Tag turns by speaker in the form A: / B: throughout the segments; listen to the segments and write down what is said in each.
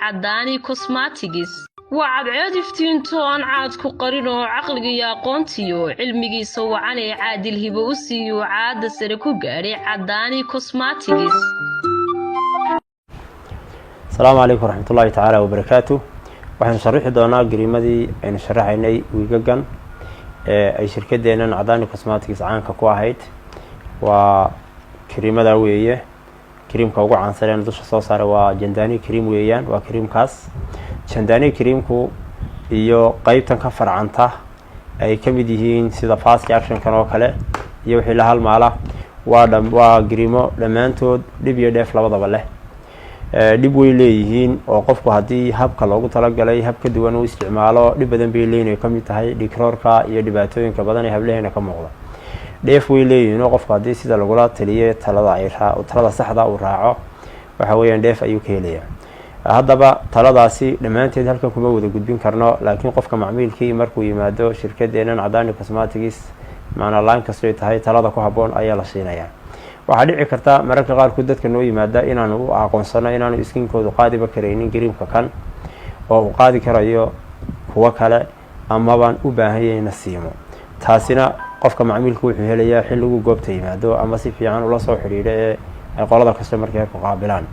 A: Cadaani Cosmetics waa cadceed iftiinto aan caad ku qarin oo caqliga iyo aqoontiyo cilmigiisa wacan ee caadil hibo u siiyo caada sare ku gaaray Cadaani Cosmetics.
B: السلام عليكم ورحمة الله تعالى وبركاته. waxaan sharxi doonaa gariimadii aynu sharaxaynay wiigagan ay shirkadeena Cadaani Cosmetics caanka ku ahayd waa kariimada weeye kariimka ugu caansan dusha soo saaray waa Jandani kariim weeyaan waa kariimkaas Jandani kariimku iyo qaybtan ka farcanta ay kamid yihiin sida fast action kan oo kale iyo wixii la halmaala waa gariimo dhamaantood dib iyo dheef labadaba leh dib way leeyihiin oo qofku hadii habka loogu talagalay hab ka duwan uu isticmaalo dib badan bay leeyihiin kamid tahay dhikroorka iyo dhibaatooyinka badan ee hableena ka muuqda dheef way leeyihiin oo qofku hadii sida lagu taliyo talada saxda uu raaco waxa weeyaan dheef ayuu ka helayaa haddaba taladaasi dhamaanteed halkan kuma wada gudbin karno laakiin qofka macmiilkii markuu yimaado shirkadeena Cadaani Cosmetics maana laan kastoo tahay talada ku haboon ayaa la siinayaa waxa dhici karta mararka qaar ku dadka noo yimaada inaanu u aqoonsano inaanu iskinkoodu qaadiba kareynin gariimka kan oo uu qaadi karayo kuwa kale ama baan u baahan yahay nasiimo taasina qofka macmiilku wuxuu helayaa xilligu goobta yimaado ama si fiican ula soo xiriiro ee ay qolada customer care ku qaabilaan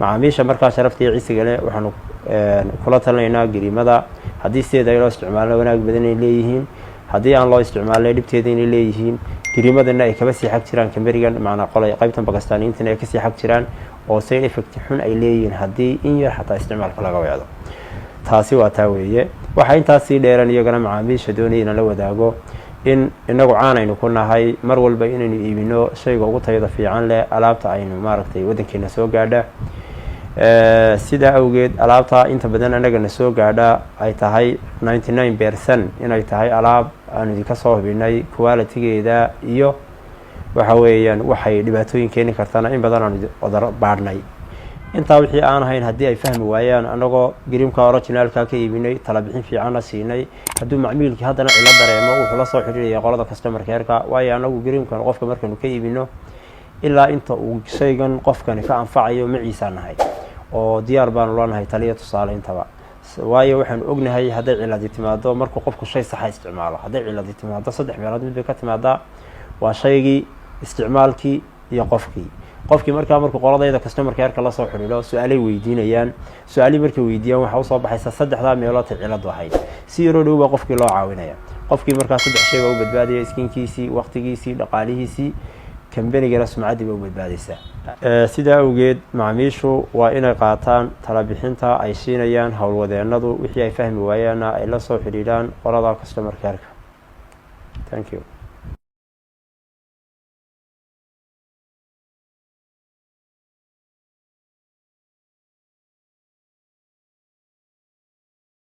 B: macaamiisha marka sharaftii ciisiga leh waxaanu kula talinaynaa gariimada hadii sideeda loo isticmaalo wanaag badan ay leeyihiin hadii aan loo isticmaalay dhibteeda inay leeyihiin gariimadana ay kaba sii xaq jiraan kamerigan macna qolay qaybtan Pakistaniinta ay ka sii xaq jiraan oo side effect xun ay leeyihiin hadii in yar xataa isticmaalka laga weedo taasi waa taa weeye waxa intaas si dheeran iyagana macaamiisha doonayna la wadaago in inagu caanaynu ku nahay mar walba inaynu iibino shayga ugu tayada fiican leh alaabta aynu maaragtay wadankeena soo gaadha sida awgeed alaabta inta badan anaga soo gaadha ay tahay 99% inay tahay alaab aan ka soo hubinay quality-geeda iyo waxa weeyaan waxay dhibaatooyin keeni kartana in badan aan wada baarnay inta wixii aan ahayn hadii ay fahmi waayaan anagoo gariimka originalka ka iibinay talabixin fiican siinay haduu macmiilkii hadana cilad dareemo wuxuu la soo xiriiraya qolada customer care-ka waayo anagu gariimkan qofka markaanu ka iibino ilaa inta uu shaygan qofkan ka anfacayo maciisa nahay oo diyaar baan loonahay taliya tusaaleentaba waayo waxaan ognahay haday cilad timaado markuu qofku shay sax isticmaalo haday cilad timaado saddex meelood mid ka timaada waa shaygii isticmaalkii iyo qofkii markuu qoladayda customer care-ka la soo xiriiro su'aalay weydiinayaan su'aali markay weydiiyaan waxa uu soo baxaysa saddexda meelood ee cilad wahay si yaro dhow qofkii loo caawinaya qofkii markaa saddex shay u badbaadiyay iskinkiisii waqtigiisii dhaqaalihiisii kambaniga sumcadii u badbaadaysa sida awgeed macaamiishu waa inay qaataan talabixinta ay siinayaan hawlwadeenadu wixii ay fahmi waayaan ay la soo xiriiraan qolada customer care-ka. Thank you.